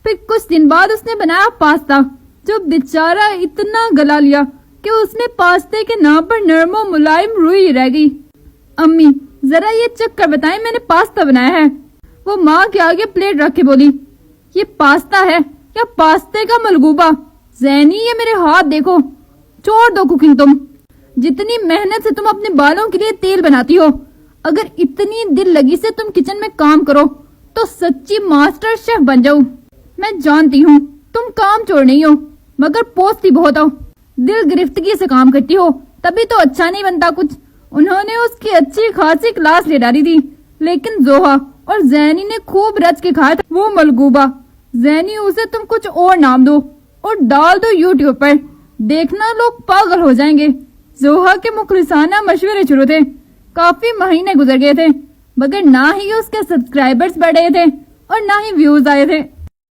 پھر کچھ دن بعد اس نے بنایا پاستا، جو بیچارہ اتنا گلا لیا کہ اس نے پاستے کے نام پر نرم و ملائم روئی رہ گئی۔ امی ذرا یہ چکھ کر بتائیں میں نے پاستا بنایا ہے۔ وہ ماں کے آگے پلیٹ رکھ کے بولی، یہ پاستا ہے یا پاستے کا ملغوبہ؟ زینی یہ میرے ہاتھ دیکھو، چھوڑ دو کوکنگ تم۔ جتنی محنت سے تم اپنے بالوں کے لیے تیل بناتی ہو، اگر اتنی دل لگی سے تم کچن میں کام کرو تو سچی ماسٹر شیف بن جاؤ۔ میں جانتی ہوں تم کام چور نہیں ہو، مگر پوستی بہت ہو، دل گرفتگی سے کام کرتی ہو، تبھی تو اچھا نہیں بنتا کچھ۔ انہوں نے اس کی اچھی خاصی کلاس لے ڈالی تھی، لیکن زوہا اور زینی نے خوب رچ کے کھایا تھا وہ ملغوبہ۔ زینی اسے تم کچھ اور نام دو اور ڈال دو یوٹیوب پر، دیکھنا لوگ پاگل ہو جائیں گے۔ زوہا کے مخلصانہ مشورے شروع تھے، کافی مہینے گزر گئے تھے، مگر نہ ہی اس کے سبسکرائبرز بڑھ رہے تھے اور نہ ہی ویوز آئے تھے۔